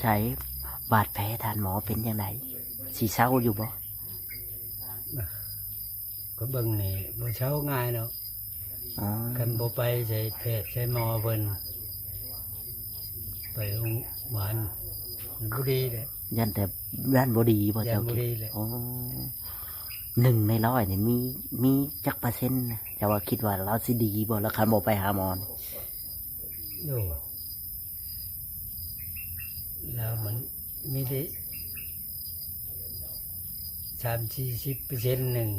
ใช้บาดแผลทานหมอเป็นยังไงสีเศร้าอยู่บ่ก็เบิ่งนี่บ่เช้าง่ายเนาะกันบ่ไปใช้แพทย์ใช้หมอเพิ่นไปโรงพยาบาลบ่ดีเลยยันแต่ด้านบ่ดีบ่เจ้าคิดอ๋อ1 ใน 100เนี่ยมีจักเปอร์เซ็นต์นะแต่ว่าคิดว่าเราสิดีบ่แล้วคันบ่ไปหาหมอโอ้แล้วมันมีได้30-40%หนึ่ง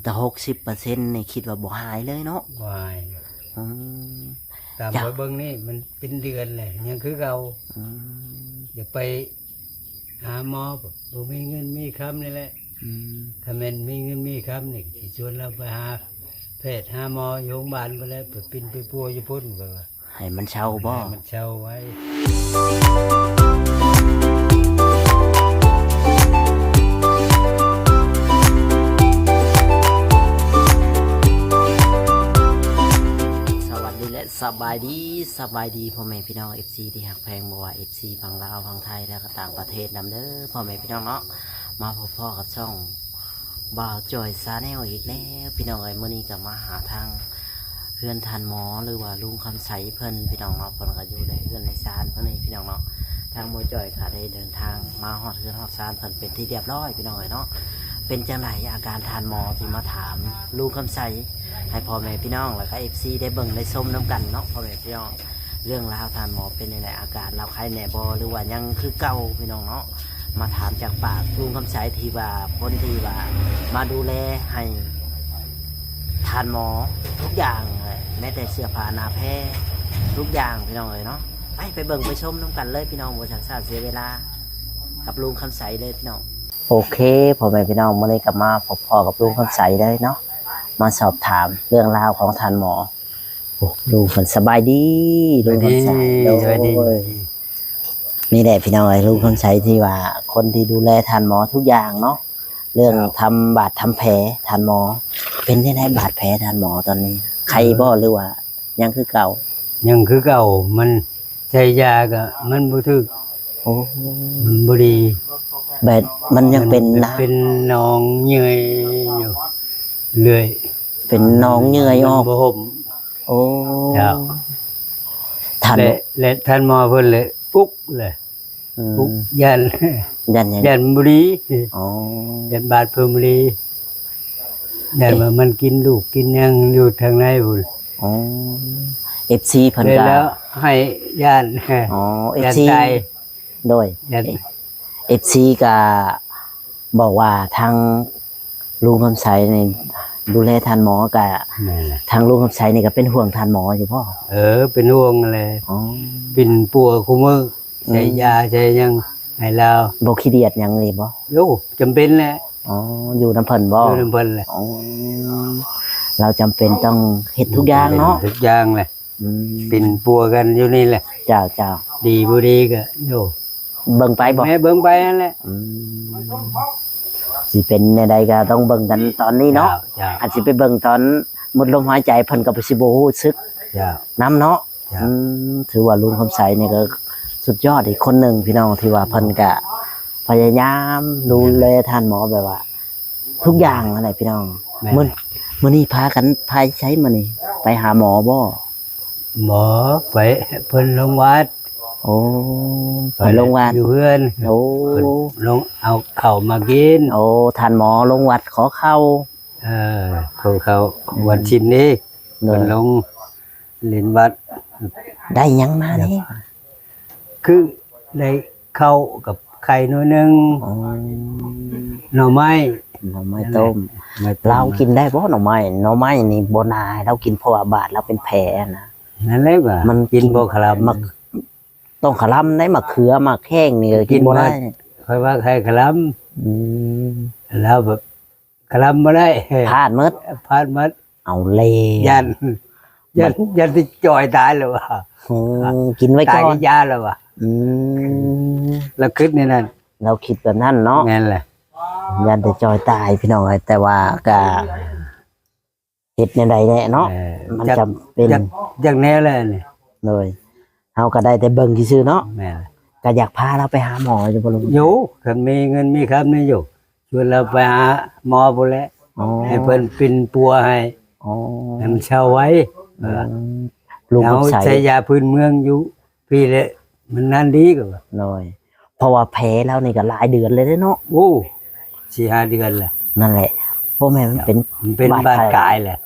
แต่60%นี่คิดว่าบ่หายเลยเนาะบ่หายตามไปเบิ่งนี่มันเป็นเดือนเลยยังคือเก่าอย่าไปหาหมอบ่มีเงินมีคำนี่แหละถ้าแม่นมีเงินมีคำนี่สิชวนเราไปหาแพทย์หาหมอโรงพยาบาลไปแล้วไปปิ่นไปปัวอยู่พุ่นก็ว่าให้มันเช่าบ่ให้มันเช่าไว้สบายดีพ่อแม่พี่น้อง FC ที่หักแพงบ่ว่า FC ฝั่งลาวฝั่งไทยแล้วก็ต่างประเทศนำเด้อพ่อแม่พี่น้องเนาะมาพบพ่อกับช่องบ่าวจอยซาแนลอีกแล้วพี่น้องเอ้ยมื้อนี้ก็มาหาทางเพื่อนทันหมอหรือว่าลุงคำใสเพิ่นพี่น้องเนาะเพิ่นก็อยู่ในเพื่อนในศาลเพิ่นนี่พี่น้องเนาะทางบ่าวจอยก็ได้เดินทางมาฮอดเพื่อนฮอดศาลเพิ่นเป็นที่เรียบร้อยพี่น้องเอ้ยเนาะเป็นจังไดอาการทานหมอที่มาถามลุงคำใสให้พ่อแม่พี่น้องแล้วก็ FC ได้เบิ่งได้ชมน้ำกันเนาะพ่อแม่พี่น้องเรื่องราวทานหมอเป็นในอาการเราใครแหน่บอหรือว่ายังคือเก่าพี่น้องเนาะมาถามจากปากลุงคำใสที่ว่าพ้นที่ว่ามาดูแลให้ทานหมอทุกอย่างเลยแม้แต่เสื้อผ้าหน้าแพรทุกอย่างพี่น้องเลยเนาะไปเบิ่งไปชมน้ำกันเลยพี่น้องบ่ชักช้าเสียเวลากับลุงคำใสเลยพี่น้องโอเคพ่อแม่พี่น้องมาเลยกลับมาพบพ่อกับลุงคำใสเลยเนาะมาสอบถามเรื่องราวของทานหมอดูผลสบายดีลุงคำใสนี่แหละพี่น้องไอ้ลุงคำใสที่ว่าคนที่ดูแลทานหมอทุกอย่างเนาะเรื่องทำบาดทำแผลทานหมอเป็นยังไงบาดแผลทานหมอตอนนี้ใครบ่หรือว่ายังคือเก่ายังคือเก่ามันใช้ยาก็มันบ่ถึกมันบ่ดีแบบมันยังเป็นหนองเยื่ออยู่เรื่อยเป็นน้องเยื่อยออกบ่ห่มโอ้ท่านและท่านหมอเพิ่นเลยปุ๊กเลยปุ๊กยันบุรีอ๋อยันบาดเพิ่มบุรียันว่ามันกินลูกกินยังอยู่ทางในพุ่นอ๋อ FC เพิ่นก็แล้วให้ย่านอ๋อ FC โดย FC ก็บอกว่าทางลุงคำใสนี่ดูแลทานหมอกับทางลุงคำใสนี่ก็เป็นห่วงทานหมออยู่พ่อเป็นห่วงอะไรเป็นปัวคุมือใช้ยาใช้ยังให้เราบ่ขี้เดียดยังเลยบ่โอ้จำเป็นแหละอ๋ออยู่น้ำเพิ่นบ่อยู่น้ำเพิ่นแหละอ๋อเราจำเป็นต้องเฮ็ดทุกอย่างเนาะทุกอย่างเลยเป็นปัวกันอยู่นี่แหละเจ้าดีบ่ดีก็โยเบิ่งไปบ่แม่เบิ่งไปนั่นแหละสิเป็นในใดก็ต้องเบิ่งกันตอนนี้เนาะอาจสิไปเบิ่งตอนหมดลมหายใจเพิ่นก็สิบ่รู้สึกน้ำเนาะถือว่าลุงคำใสนี่ก็สุดยอดอีกคนหนึ่งพี่น้องที่ว่าเพิ่นก็พยายามดูแลทานหมอแบบว่าทุกอย่างอะไรพี่น้องมื้อนี้พาใช้มื้อนี้ไปหาหมอบ่หมอไปเพิ่นลงวัดโอ้ไปลงวัดอยู่เพื่อนโอ้ลงเอาข้าวมากินโอ้ทานหมอลงวัดขอเข้าเขาวันชินนี้เดินลงเล่นวัดได้ยังมานี่คือได้เข้ากับไข่น้อยนึงหน่อไม้ต้มเรากินได้เพราะหน่อไม้นี่โบนาเรากินเพราะว่าบาดเราเป็นแผลนะนั่นแหละว่ามันกินโบคลำต้องขลำได้มะเขือมะแข้งนี่กินบ่ได้ค่อยว่าใครขลำแล้วแบบขลำบ่ได้พลาดมดเอาเลยยันที่จ่อยตายเลยว่ะกินไว้ก่อนตายยาแล้วว่ะเราคิดในนั้นเราคิดแบบนั้นเนาะนั่นแหละยันที่จ่อยตายพี่น้องแต่ว่าก็เฮ็ดในใดแน่เนาะมันจำเป็นอย่างแน่เลยนี่เลย เฮาก็ได้แต่เบิ่งซื่อๆเนาะ แม่น ก็อยากพาเราไปหาหมออยู่บ่ลุง อยู่คันมีเงินมีคำนี่อยู่ชวนเราไปหาหมอพุ่นแหละ อ๋อ ให้เพิ่นปิ่นปัวให้ อ๋อ ให้มันเช่าไว้ ลุง เอา คำใส ใช้ยาพื้นเมืองอยู่พี่แหละมันนั่นดีกว่า หน่อยเพราะว่าแผลแล้วนี่ก็หลายเดือนเลยเด้อเนาะ โอ้4-5 เดือนแหละ นั่นแหละพ่อแม่มันเป็น มันเป็น บาด บาด แผล กายแหละ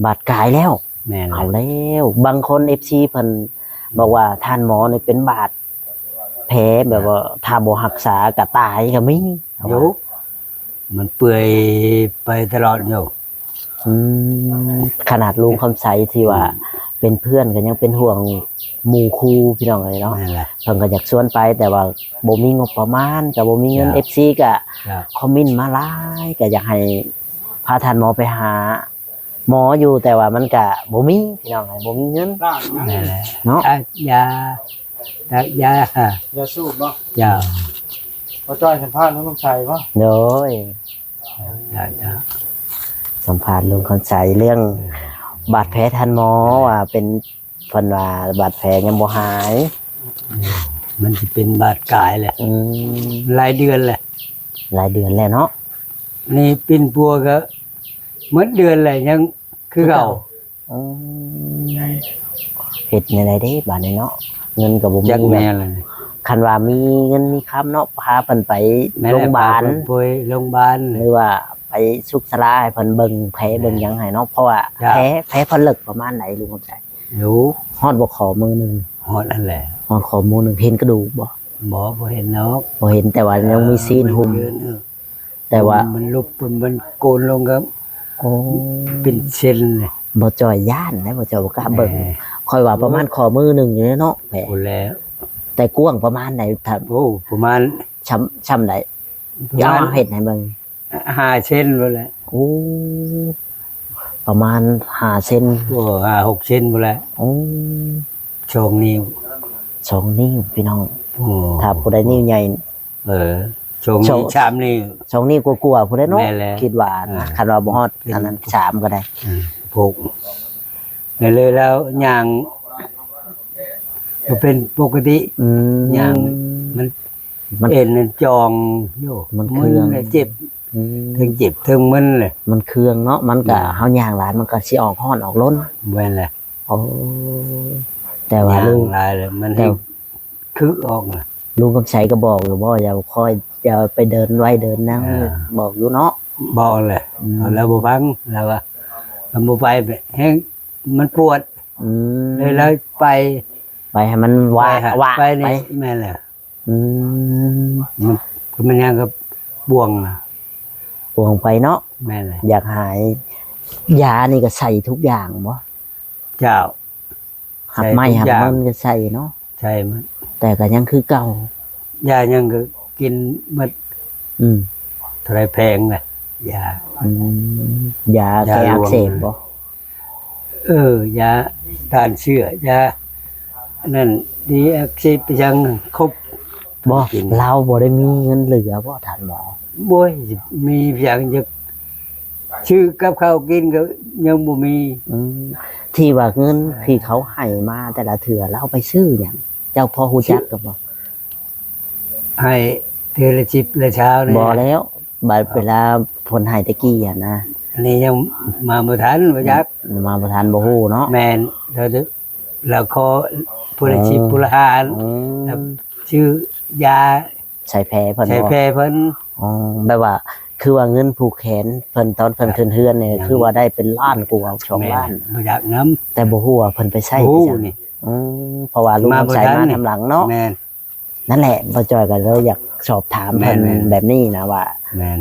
บาดกายแล้ว แม่น เอาแล้วบางคน FC เพิ่นบอกว่าท่านหมอนี่เป็นบาดแผลแบบว่าถ้าบ่รักษาก็ตายก็มี อยู่มันเปื่อยไปตลอดอยู่ อืมขนาดลุงคำใสที่ว่า เป็นเพื่อนก็ยังเป็นห่วงหมู่ครูพี่น้องเลยเนาะ นั่นแหละ เพิ่นก็อยากชวนไปแต่ว่าบ่มีงบประมาณก็บ่มีเงิน ครับ FC ก็ ครับ คอมเมนต์มาหลายก็อยากให้พาท่านหมอไปหา หมออยู่แต่ว่ามันก็บ่มีพี่น้องบ่มีเงิน นั่นแหละ เนาะ ยาอยา อย่าสูบบ่ ยา พอจ้อยสัมภาษณ์น้องคำใสบ่ โดย ยา สัมภาษณ์ลุงคำใสเรื่องบาดแผลท่านหมอว่าเป็นเพิ่นว่าบาดแผลยังบ่หาย มันจะเป็นบาดกายแหละ อืม หลายเดือนแหละ หลายเดือนแล้วเนาะ นี่ปิ่นปัวก็เหมือนเดือนแหละยังคือเก่า อืมเฮ็ดในใดเด้บาดนี้เนาะเงินก็บ่มี จัก แบ แม่ บ เลย คันว่ามีเงินมีคำเนาะพาเพิ่นไปโรงพยาบาล ไปโรงพยาบาล หรือว่าไปสุกสลาให้เพิ่นเบิ่งแผลเบิ่งหยังให้เนาะเพราะว่า ครับ แผลเพิ่นลึกประมาณไหนลุงเข้าใจ อยู่ ฮอดบ่ขอมือหนึง หอดนั่นแหละ ฮอดขอมือหนึงเห็นกระดูกบ่ หมอบ่เห็นเนาะ บ่เห็นแต่ว่ายังมีซีนหุ้ม แต่ว่า มันลุกมันโกนลงก็ โอ้ เป็นเส้นเลย บ่จ่อยย่านนะบ่จ่อยบ่กล้าเบิ่ง แหม ค่อยว่าประมาณขอมือหนึงอยู่เนาะแผล โอ้แล้ว แต่กว้างประมาณไหนถ้า โอ้ประมาณ ช้ำไหนอย่ามาเฮ็ดให้เบิ่ง 5 เส้นไปแหละ โอ้ประมาณ5เซน โอ้5-6 เส้นไปแหละ โอ้ ช่องนิ้ว 2นิ้วพี่น้อง โอ้ ถ้าผู้ใดนิ้วใหญ่ ช่อง ช่อง นี้ชามนิ้ว 2นิ้วกลัวาๆผู้ใดเนาะ แม่นแล้ว คิดว่านะคันว่าบ่ฮอดอันนั้น3ก็ได้ ผูกเลยแล้วย่างมันเป็นปกติ อืม อย่าง มัน มัน เอ็นมันจองโย มันเครื่อง เลยเจ็บ อืม ทั้งเจ็บทั้งมึนเลย มันเครื่องเนาะมันก็เฮาย่างหลายมันก็สิออกฮ้อนออกล้น เว้นแหละ โอ้แต่ว่า ย่าง ลุง ลายเลยมัน แต่ ให้คึกออกนะ ลุงกำไสก็บอกอยู่บ่อย่าค่อยอย่าไปเดินไว้เดินนั่ง อ่า บอกอยู่เนาะ บอกเลย อืม เอาแล้วบ่ฟังแล้วว่ามันบ่ไปแห้งมันปวด อืม เลยแล้วไป ไปให้มันว่า ไปห ว่า ไป ไป นี่แม่นแหละ อืม มันยังกับบ่วงนะ ห่วงไปเนาะ แม่นเลย อยากหายยานี่ก็ใส่ทุกอย่างบ่ เจ้า หักไม้ ใส่ทุ หั ก ก อย่าง มันก็ใส่เนาะ ใช่มัน แต่ก็ยังคือเก่าย ายังก็กินหมด อืม เท่าไรแพงเลยยา อืมยาแก้ ยา อั ร ก วม เสบบ่ ยาต้านเชื้อยานั่นดีอักเสบไปยังครบ บ่ กิน เราบ่ได้มีเงินเหลือบ่ท่านหมอ บ่ยมีอย่างจะชื่อกับข้าวกินก็ยังบ่มี อืมที่ว่าเงินที่เขาให้มาแต่ละเถื่อแล้วเอาไปซื้อหยังเจ้าพ่อฮู้จักก็บ่ ให้เทอละจิบละเช้าเนี่ย บ่แล้วบัดเวลาผลให้ตะกี้อ่ะนะ อันนี้ยังมาบ่ทันบ่ยัก มาบ่ทันบ่ฮู้เนาะ แม่นเราขอผู้ละจิบผู้ละหาร อื ครับ ม ชื่อยา ใส่แผลเพิ่น ใช้ บ่ แพร่เพิ่น อ๋อแบบว่า คือว่าเงินผูกแขนเพิ่นตอนเพิ่นขึ้นเฮือนเนี่ยคือว่าได้เป็นล้านกว่า2ล้าน บ่อยากน้ำ แต่บ่ฮู้ว่าเพิ่นไปใช้ โอ้ ไปจัง นี่ อืมเพราะว่าลุง มา คำ บ่ ใส ทัน มา นี่ ทำหลังเนาะ แม่น นั่นแหละบ่จอยก็เลยอยากสอบถามเพิ่น แม่นๆ แบบนี้นะว่า แม่น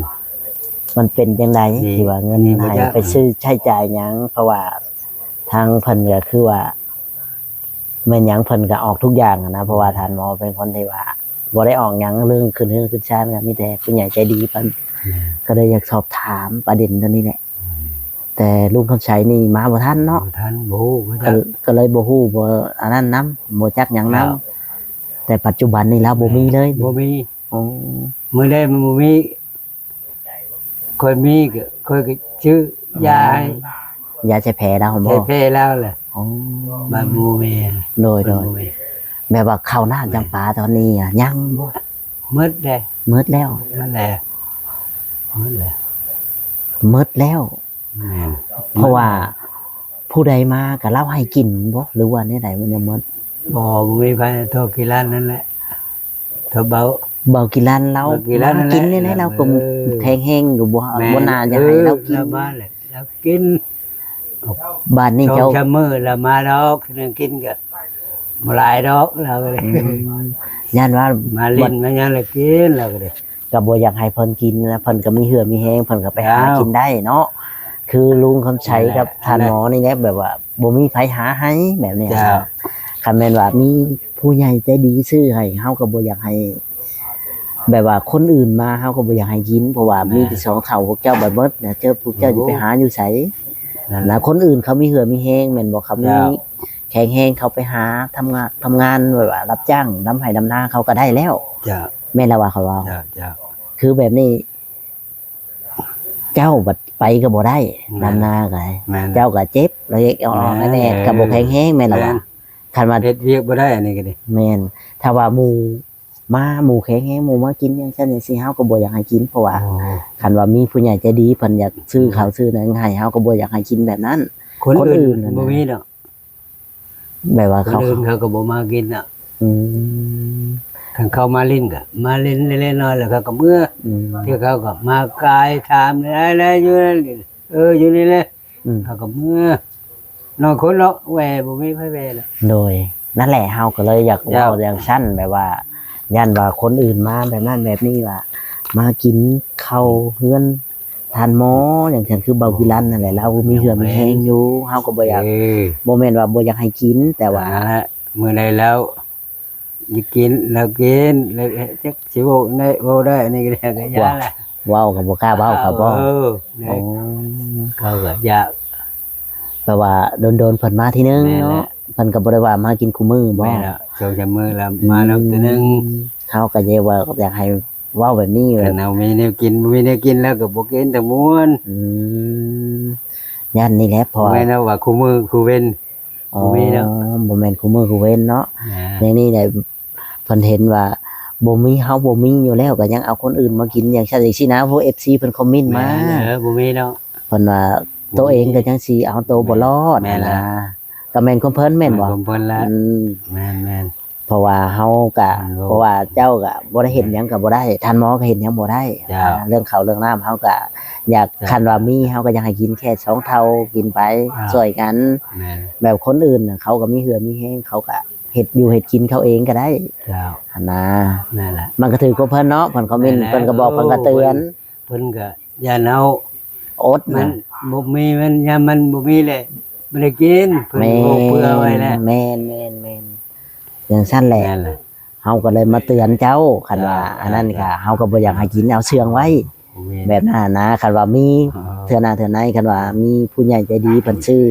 มันเป็นจังได นี่ ที่ว่าเงิน นี่บ่ ให้ ยาก ไปซื้อใช้จ่ายหยังเพราะว่าทางเพิ่นก็คือว่าแม่นหยังเพิ่นก็ออกทุกอย่างอะนะเพราะว่าท่านหมอเป็นคนที่ว่าบ่ได้ออกหยังเรื่องขึ้นเฮือนขึ้นศาลก็มีแต่ผู้ใหญ่ใจดีเพิ่นก็เลยอยากสอบถามประเด็นตัวนี้แหละแต่ลุงคำใสนี่มาบ่ทันเนาะ บ่ทันบ่บ่ ก็ จัก ก็เลยบ่ฮู้บ่อันนั้นนํบ่จักหยังนํ ครับ แต่ปัจจุบันนี่แล้วบ่มีเลย บ่มี อ๋อ มื้อใดมันบ่มีค่อยมีก็ค่อยก็ชื่อยาให้ ยาใช้แผลแล้วบ่ ใช้แพร่แล้วแหละ อ๋อ มันบ่มี โดย มันบ่มี แบบว่าข้าวหน้าจำปาตอนนี้อ่ะยังบ่ มืดเลย มืดแล้ว นั่นแหละมืดเลย มืดแล้ว แม่น เพราะว่าผู้ใดมาก็เล่าให้กินบ่หรือว่าในไหนมันยังมืด บ่มีไผโทรกี่ล้านนั่นแหละโทรเบา เบากินลันเรา เบากินลันนั่นแหละ กินนี่แหละเราก็ เออ แข็งแห้งอยู่บ่ แม่ บ่นานจะให้เรากิน แล้วบ้านเลยแล้วกิน บ้านนี่ โช เจ้า คชะมือแล้วมาดอกนึงกินก็บ่หลายดอกเราก็เลย ย่านว่า มาลิ้นมาหยังเลยกินเราก็เลย ก็บ่อยากให้เพิ่นกินนะเพิ่นก็มีเหือมีแห้งเพิ่นก็ไปหา อ้าว กินได้เนาะคือลุงคำชัยกับ นั่นแหละ ท่านหมอนี่แหละแบบว่าบ่มีไผหาให้แบบนี้ จ้า คันแม่นว่ามีผู้ใหญ่ใจดีซื้อให้เฮาก็บ่อยากให้ แบบว่าคนอื่นมาเฮาก็บ่อยากให้กินเพราะว่ามีแต่สองเฒ่าพวกเจ้าบัดเบิดนะเจ้าพวกเจ้าอยู่ไปหาอยู่ไส นั่น นะคนอื่นเขามีเหือมีแห้งแม่นบ่เขามี จ้า แข็งแห้งเขาไปหาทำงานแบบว่ารับจ้างดำไห้ดำนาเขาก็ได้แล้ว จ้า แม่นละว่าเขาว่า จ้าจ้า คือแบบนี้ เจ้าบัดไปก็บ่ได้ แม่น ดำนาก็ได้ แม่น เจ้าก็เจ็บเลยเอาออกแน่ๆก็บ่แข็งแห้งแม่นละว่าคันว่า เฮ็ดเวียกบ่ได้อันนี้ก็ดิ แม่นถ้าว่าหมู่มาหมู่แข็งแห้งหมู่มากินอย่างเช่นจังซี่เฮาก็บ่อยากให้กินเพราะว่า โอ้ คันว่ามีผู้ใหญ่ใจดีเพิ่นอยากซื้อข้าวซื้อนั้นให้เฮาก็บ่อยากให้กินแบบนั้น คน คนอื่ อื่ น น น่ะนะ บ่มีดอก แบบว่า คน เขา อื่นเขาก็บ่มากินอ่ะ อืม คันเขามาลิ้นก็มาเล่นเล่นๆน้อยแล้วเขาก็เมื่อ อืม ที่เขาก็มากายถามอะไรอยู่นั่นอยู่นี่แหละ อืม เขาก็เมื่อนอนคนเนาะแหวบ่มีไผแหวแล้ว โดยนั่นแหละเฮาก็เลยอยาก จ้า เว้าอย่างชั้นแบบว่าย่านว่าคนอื่นมาแบบนั้นแบบนี้ว่ามากินข้าวเฮือนทานหมออย่างเช่นคือเบากิรันนั่นแหละเรามีเหือมีแห้งอยู่เฮาก็บ่อยาก เออ บ่แม่นว่าบ่อยากให้กิน แต่ว่า มื้อใดแล้วอยากกินแล้วกินแล้วจักสิเว้าได้เว้าได้อันนี้ก็ได้ก็ยาแหละ เว้าก็บ่กล้าเว้าเขาบ่ เออ โอ้ เขาก็ยา แปลว่าโดนๆเพิ่นมาทีนึง แม่นแห เนาะ ละ เพิ่นก็บ่ได้ว่ามากินคู่มื้อบ่ แม่ละโชคจะมือแล้วมาแล้วตัวหนึง เฮาก็เลยว่าอยากให้เว้าแบบนี้แบ คั บ นเอามีแนวกินบ่มีแนวกินแล้วก็บ่กินแต่ม่วน อืมย่านนี่แหละพอ แม่นว่าคู่มือคู่เว้น อ๋อ บ่มีเนาะ บ่แม่นคู่มื้อคู่เว้นเนาะ นะ ในนี้เนี่ยเพิ่นเห็นว่าบ่มีเฮาบ่มีอยู่แล้วก็ยังเอาคนอื่นมากินอย่างซั่นจังซี่นะพวก FC เพิ่นคอมเมนต์มา บ่มีเนาะ เพิ่นว่าตัวเองก็จังสิเอาตัวบ่รอด แม่นล่ะ นะก็แม่นของเพิ่นแม่นบ่ ผมเพิ่นละ อืม แม่น เพราะว่าเฮาก็ อืม เพราะว่าเจ้าก็บ่ได้เห็นหยังก็บ่ได้ท่านหมอก็เห็นหยังบ่ได้ จ้า เรื่องข้าวเรื่องน้ำเฮาก็อยาก จ้า คันว่ามีเฮาก็อยากให้กินแค่สองเท่ากินไป อ่า ช่วยกัน แม่น แบบคนอื่นน่ะเขาก็มีเหือมีแห้งเขาก็เฮ็ดอยู่เฮ็ดกินเขาเองก็ได้ เจ้า หั่นนะ นั่นแหละ มันก็ถือกับเพิ่นเนาะเพิ่นคอมเมนต์ นั่นแหละ เพิ่นก็บอกเพิ่นก็เตือน เพิ่นก็อย่าเอา อด มั นะ นบ่มีมันยามมันบ่มีเลยบ่ได้กินเพิ่น แม่ บอกเพื่อไว้แล้ว แม่นอย่างสั้นแหละ นั่นแหละ เฮาก็เลยมาเตือนเจ้าคันว่า อันนั้นก็เฮาก็บ่อยากให้กินเอาเชื่องไว้ บ่มี แบบนั้นนะคันว่ามีเทื่อหน้าเทื่อในคันว่ามีผู้ใหญ่ใจดีเพิ่นซื้อ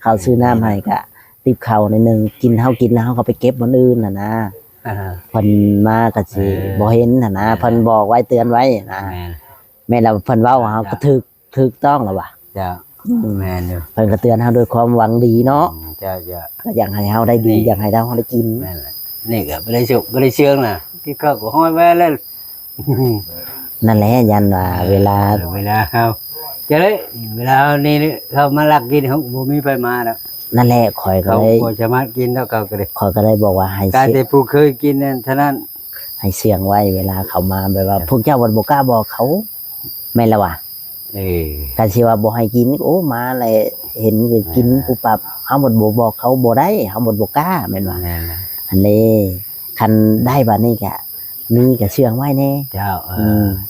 ข้าวซื้อน้ำให้ก็ติบข้าวในอยหนึงกินเฮากินแล้วเฮาก็ไปเก็บบนอื่นน่ะนะ อ่า เพิ่นมาก็สิ เออ บ่เห็นน่ะนะเพิ่นบอกไว้เตือนไว้นะ แม่น แม่นแล้วเพิ่นเว้าเฮาก็ถูกต้องแล้วว่ะ เจ้าแม่นอยู่ เพิ่นก็เตือนเฮาด้วยความหวังดีเนาะ เจ้าจะ ก็อยากให้เฮาได้ดี นี่ อยากให้เราได้กิน แม่นแหละนี่ก็บ่ได้สุกบ่ได้เชื่องน่ะที่เขาก็ห้อยไว้แล้ว นั่นแหละยันว่าเวลา เวลาเขาจะได้เวลานี่เขามาลักกินเขาบ่มีไปมาแล้ว นั่นแหละข่อยก็ เขา เลย บ่สามารถกินแล้วเขาก็ได้ ข่อยก็เลยบอกว่าให้ การ เสีย ที่ผู้เคยกินนั่นเท่านั้น ให้เสียงไว้เวลาเขามาแบบว่า พวกเจ้าบ่บ่กล้าบอกเขาแม่นและว่ะ เออ การสิว่าบ่ให้กินโอ้มาเลยเห็นก็กินปุบปับเฮาบ่บอกเขาบ่ได้เฮาบ่กล้าแม่นว่า แม่นล่ะ อันนี้คันได้บัดนี้ก็มีก็เชื่องไว้แน่ เจ้า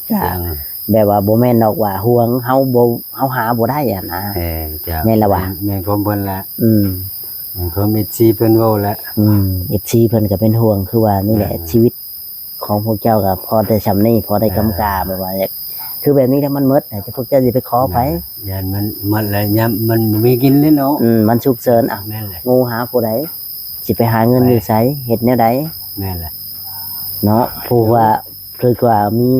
เสียง แบบว่าบ่แม่นดอกว่าห่วงเฮาบ่เฮาหาบ่ได้อ่ะนะ เจ้า แม่นล่ะวะ แม่นความเพิ่นละ อืม แม่นความเมตซีเพิ่นเว้าละ FC เพิ่นก็เป็นห่วงคือว่านี่แหละ อืม ชีวิตของพวกเจ้าก็พอได้ซำนี้พอได้กำกาแบบว่าคือแบบนี้ถ้ามันหมดแต่พวกเจ้าสิไปขอไป ยันมันแล้วยามมันบ่มีกินเลยเนาะ มันฉุกเฉินอ่ะ แม่นแหละ งูหาผู้ใดสิไปหาเงินอยู่ไสเฮ็ดแนวใด แม่นแหละ เนาะผู้ว่าคือกว่ามี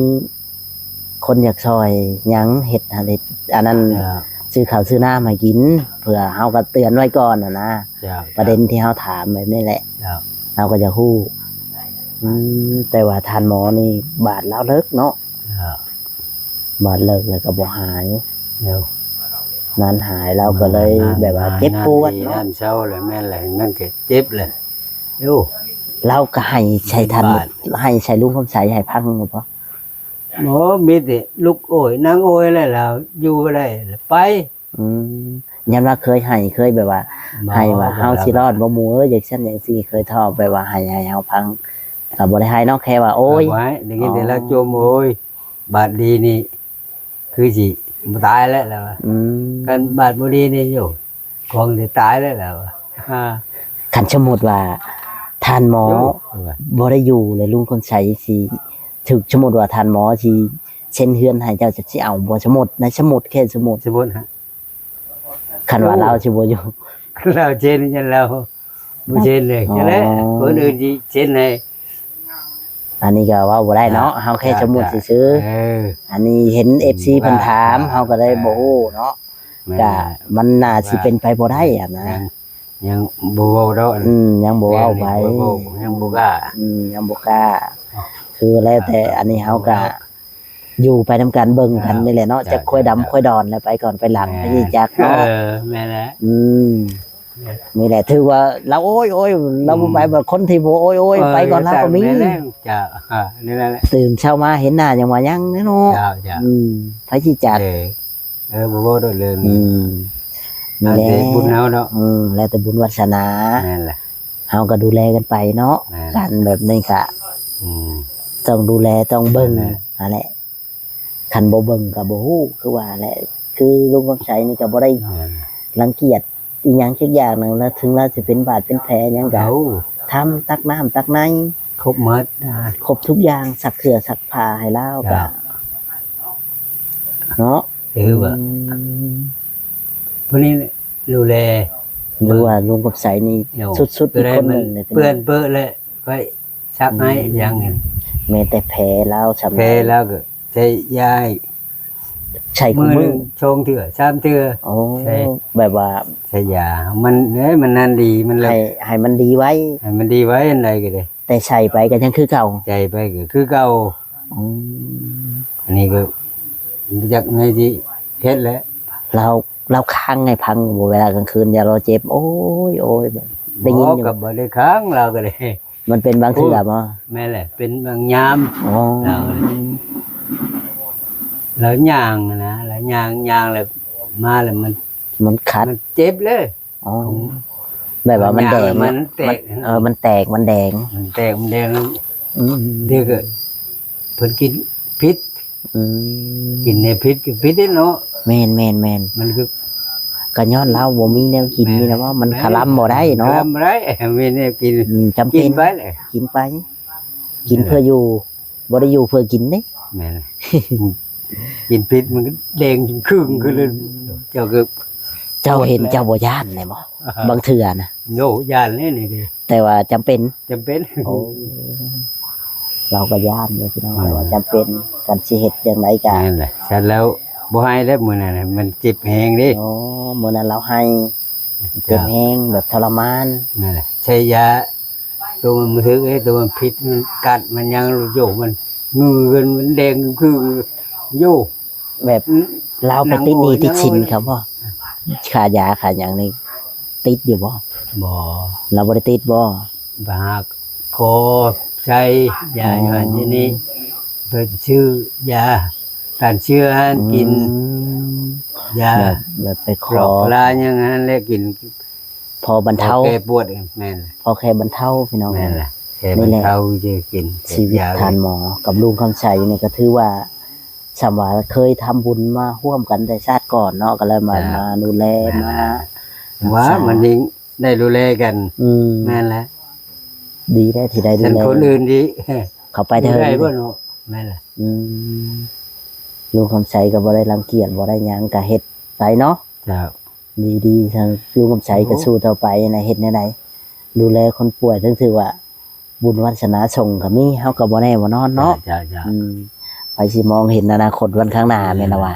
คนอยากซอยหยังเฮ็ดอะไรอันนั้น เจ้า ซื้อข้าวซื้อน้ำให้กินเผื่อเฮาก็เตือนไว้ก่อนน่ะนะ เจ้า ประเด็นที่เฮาถามแบบนี้แหละ เจ้า เราก็จะฮู้แต่ว่าทานหมอนี่บาดแล้วเลิกเนาะ ครับ บาดเลิกแล้วก็บ่หาย เดี๋ยวน านหายเราก็เลยแบบว่าเจ็บปวด นั่ เนาะ นเช้าเลยแม่นเลยนั่นก็เจ็บเลยโย่ เราก็ให้ใช้ทัน บาด ให้ใช้ลุงคำใสให้พังบ่พอ หมอมีแต่ลูกโอยนางโอยอะไรแล้วอยู่อะไรไป อืมยันว่าเคยแบบว่า ให้ว่าเฮาสิรอดบ่หมู่อย่างเช่นอย่างซี่เคยทอบไปว่าให้เฮาพังก็บ่ได้ให้เนาะแค่ว่าโอ้ย ไว้อย่างนี้ อ๋อ แต่ละโจมโอยบาดดีนี่ คือสิบ่ตายแล้วล่ะ อืม กันบาดบ่ดีนี่อยู่ของสิตายแล้วล่ะฮ่า คันสมมุติว่าทานหมอ โย่ บ่ได้อยู่เลยลุงคำใสสิถึกสมมุติว่าทานหมอสิเช่นเฮือนให้เจ้าจะสิเอาบ่สมมุติในสมุดแค่สมุด สมมุติฮะ คันว่าเราสิบ่อยู่ เราเช่นกันแล้วบ่เช่นเลย อ๋อ ใช่ไหมคนอื่นสิเช่นให้ อันนี้ก็เว่าบ่ได้เนาะเฮาแค่สมุดซื้อ เออ ๆอันนี้เห็น FC เพิ่นถามเฮาก็ได้บ่ฮู้เนาะ แม่ ก็มันน่าสิเป็นไปบ่ได้อะนะ ยังบ่เว้าดอก ยังบ่เว้าไป บ่เว้ายังบ่กล้า ยังบ่กล้า คือแล้วแต่อันนี้เฮาก็อยู่ไปนำกันเบิ่งกันนี่แหละเนาะจะค่อยดำค่อยดอนแล้วไปก่อนไปหลังไปจัก เอ เนาะ อแม่นแหละ นี่แหละถือว่าเราโอ้ยเราบ่ไปแบบคนที่บ่โอ้ยไปก่อนแล้วก็มี แม่นแล้วจ้ะนี่แหละ ตื่นเช้ามาเห็นหน้ายังว่ายังเนาะ จ้ะ ไผสิจัก บ่เว้าดอกเลย นี่แหละ แต่บุญเฮาเนาะ แล้วแต่บุญวาสนา แม่นแหละ เฮาก็ดูแลกันไปเนาะ แม่น กันแบบนี้ก็ อืม ต้องดูแลต้องเบิ่ง แม่น นั่นแหละคันบ่เบิ่งก็บ่ฮู้คือว่าแหละ คือลุงกำชัยนี่ก็บ่ได้รังเกียจอีหยังสักอย่างหนึงแล้วถึงเราสิเป็นบาดเป็นแผลหยังก็ เอา ทำตักน้ำตักใน ครบหมด ครบทุกอย่างสักเสื้อสักผ้าให้เรา ค ก็ รับ เนาะ ว่าพวกนี้ดูแล หรือว่าลุงกำชัยนี่ เดี๋ยว สุดๆอีกคนหนึงเลย เปื้อนเปื้อนเลยไว้ซักให้ยังไง แม้แต่แผลแล้วสำ เพแล้วก็ใช้ยาย ใช่คุ มือห มื นึ อง ชงเถื่อชามเถื่อ โอ้ ใช่ แบบว่า ใช้ยามันมันนานดีมันเลย ให้มันดีไว้ ให้มันดีไว้อันใดก็ได้ แต่ใส่ไปก็ยังคือเก่า ใจไปก็คือเก่า อืม อันนี้ก็จากในที่เฮ็ดแล้ว เราค้างไงพังเวลากลางคืนอย่าเราเจ็บ โอ้ยแบบได้ยินอยู่ กับบ่ได้ค้างเราก็เลย มันเป็นบางเทื่อบ่ แม่แหละ เป็นบางยาม อ๋อ แล้วย่างนะแล้วย่างแล้วมาแล้วมัน มันคัด มันเจ็บเลย อ๋อแบบว่ามันแดง มันแตก มันแตกมันแดง มันแตกมันแดง อืม เดี๋ยวก็เพิ่นกินพิษ อืม กินในพิษกับพิษนี่เนาะ แม่นมันคือ ก็ย้อนเราบ่มีแนวกินนี่นะว่ามันคลำบ่ได้เนาะ คลำบ่ได้มีเนี่ยกิน จำ กิ เป็น น ไปเลย กินไป กินเพื่ออยู่บ่ได้อยู่เพื่อกินเด้ แม่นกินพิษมันก็แดงจนครึ่งคือเลยเจ้าก็ เจ้าเห็นเจ้าบ่ย่านเลยบ่บางเทื่อนะ โยยานนี่นี่ดิ แต่ว่าจำเป็น จำเป็น เราก็ย่านเลยพี่น้องแต่ว่าจำเป็นกันสิเฮ็ดจังไดก็ นั่นแหละฉันแล้วบ่ให้แล้วมื้อนั้นน่ะมันเจ็บแฮงดิ โอ้มื้อนั้นเราให้เจ็บแฮงแบบทรมาน นั่นแหละใช้ยาตัวมันมือถือไอ้ตัวมันพิษมันกัดมันยังโยกมันงือกันมันแดงคือโยก แบบเราไปติดหนี้ติดสินครับบ่ค่ายาค่าหยังนี่ติดอยู่บ่ บ่ เราบ่ได้ติดบ่ บากคอใช้ยาอยู่อันนี้เพิ่นชื่อยาต้านเชื้อให้กิน อืม ยา แบบไปข กร อ อกลาอย่างนั้นแล้วกิน พอบรรเทา แก้ปวดแม่น พอแค่บรรเทาพี่น้อง แม่นล่ะแค่มันเท่าจะกิน ชีวิต ยา ทานหมอกับลุงคำชัยนี่ก็ถือว่าสำว่าเคยทำบุญมาร่วมกันแต่ชาติก่อนเนาะก็เลยมาดูแลมา ว่ามันยิงได้ดูแลกัน อืม แม่นแล้ว ดีได้ที่ได้ดู ฉัน แล คนอื่นดี เขาไปเถ ได้บ่ อะ เนาะแม่นล่ะ อืมลุงคำชัยก็บ่ได้รังเกียจบ่ได้หยังก็เฮ็ดไปเนาะ เจ้า ดีๆทางลุงคำชัยก็สู้ต่อไปในะเฮ็ดแนวใดดูแลคนป่วยถึงถือว่า บุญวาสนาส่งก็มีเฮาก็บ่แน่บ่นอนเนาะ เจ้าเจ้า ไปสิมองเห็นอนาคตวันข้างหน้าแม่นล่ะว่า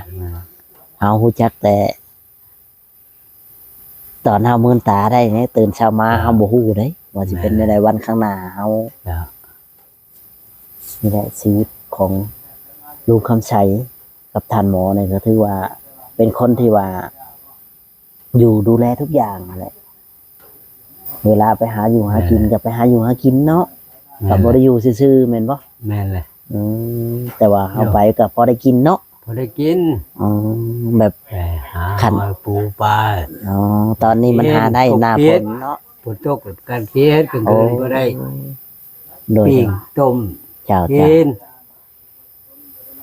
เฮาฮู้จักแต่ตอนเฮามื่นตาได้เนี่ยตื่นเช้ามาเฮาบ่ฮู้เด้ ว่าสิเป็นในวันข้างหน้าเฮา เจ้า นี่แหละชีวิตของลูกคำชัยกับท่านหมอเนี่ยก็ถือว่า เป็นคนที่ว่า อยู่ดูแลทุกอย่างนั่นแหละเวลาไปหาอยู่หากินก็ไปหาอยู่หากินเนาะกับบ่ได้อยู่ซื่อๆแม่นบ่ แม่นเลย แต่ว่าเฮาไปก็พอได้กินเนาะ พอได้กิน อ๋อแบบ ไปหา ขัน หอยปูปลา อ๋อตอนนี้มันหาได้หน้าฝนเนาะ ฝนตกกับการเฮ็ดกลางคืนก็ได้ โดย ปิ้งต้ม เจ้า กิน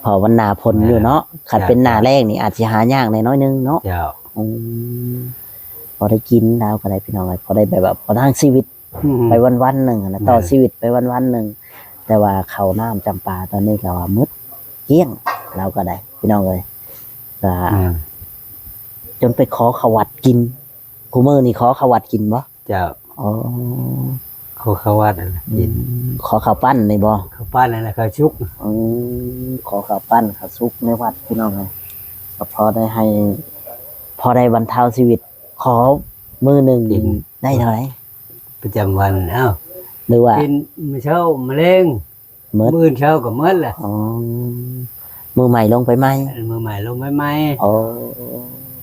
พอวันหน้าฝนอยู่เนาะขัดเป็นหน้าแรกนี่อาจจะหายากในน้อยนึงเนาะ เจ้า อืมพอได้กินแล้วก็ได้พี่น้องพอได้แบบพอทั้งชีวิตไปวันๆหนึ่งนะต่อชีวิตไปวันๆหนึ่งแต่ว่าเขาวน้ำจำปาตอนนี้ก็ว่ามืดเกลี้ยงเราก็ได้พี่น้องเลยก็ จนไปขอขวัดกินกูมือนี่ขอขวัดกินบ่ เจ้า อ๋อ เขาวัดนั่นน่ะกิน ขอข้าวปั้นในบ่ เขาปั้นนั่นแหละเขาชุก ขอข้าวปั้นข้าวซุกในวัดพี่น้องเลยก็พอได้ให้ พอได้บรรเทาชีวิต ขอมือหนึ่งได้เท่าไหร่ ประจำวันเอ้า หรือว่า กินมื้อเช้ามะเร็ง เมื่อ มื้อเช้าก็มื้อแหละ อ๋อมือใหม่ลงไปไหม มื้อใหม่ลงใหม่ อ๋อ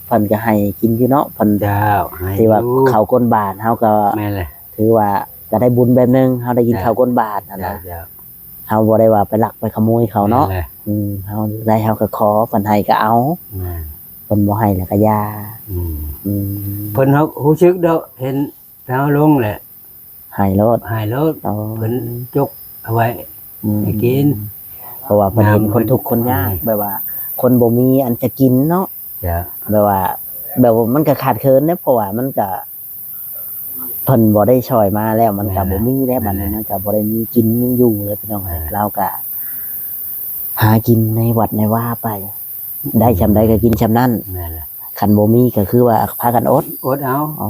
เพิ่นก็ให้กินอยู่เนาะเพิ่น ๆเจ้าให้ ที่ว่า ดู เขาวก้นบาทเฮาก็ แม่นเลย ถือว่าก็ได้บุญแบบนึงเฮาได้กินข้าวก้นบาทนั่น เจ้า นะ เจ้า เฮาบ่ได้ว่าไปลักไปขโมยเขาเนาะ แม่ลย เฮาได้เฮาก็ขอเพิ่นให้ก็เอา แม่น เพิ่นบ่ให้แล้วก็อยา อืม อืม เพิ่นเขารู้สึกเด้อเห็นเท้าลงแหละ ให้รถ หายแล้ว อ๋อ เพิ่นจกเอาไว้ อืม ให้กิน เพราะว่าเพิ่นเห็นคนทุกข์คนยาก อืม แบบว่า คนบ่มีอันจะกินเนาะ จ้ะ แบบว่ามันก็ขาดเคินเด้เพราะว่ามันก็เพิ่นบ่ได้ช่วยมาแล้วมันก็บ่มีแล้วบัดนี้มันก็บ่ได้มีกินมีอยู่เลยพี่น้องเอ้ยเราก็หากินในวัดในว่าไป ได้ชำใดก็กินชำนั้น แม่นล่ะ คันบ่มีก็คือว่าพากันอด อดเอา อ๋อ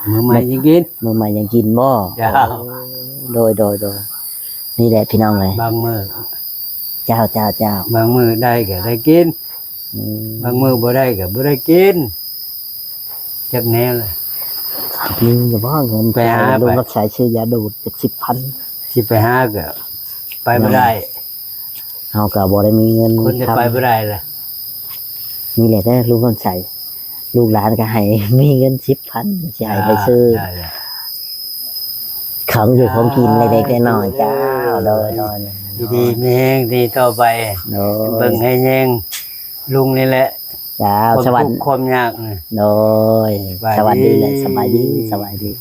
มื้อใหม่ยังกิน มื้อใหม่ยังกินบ่ จ้า โดยนี่แหละพี่น้องเลย บางมื้อ เจ้า บางมื้อได้ก็ได้กิน อืม บางมื้อบ่ได้ก็บ่ได้กินจักแนวล่ะ มีอยู่บ่เงิน ไปหา ลุง ไป รักษาชื่อยาดูดเป็น10,000 สิไปหาก็ไปบ่ได้ เฮาก็บ่ได้มีเงิน คนจะไปบ่ได้ล่ะ นี่แหละได้ลุงคนใส่ลูกหลานก็ให้ มีเงิน10,000สิให้ไปซื้อ ได้จ้ะ ของอยู่ของกินเล็กๆน้อยๆเจ้าโดย ดีๆมีแฮงดีต่อไป โด เบิ่ ย งให้แยงลุงนี่แหละ เจ้า ความ สวัส ทุ ดี กข์ความยากนี่ โดย สบายดี สวัสดีเลยสบายดี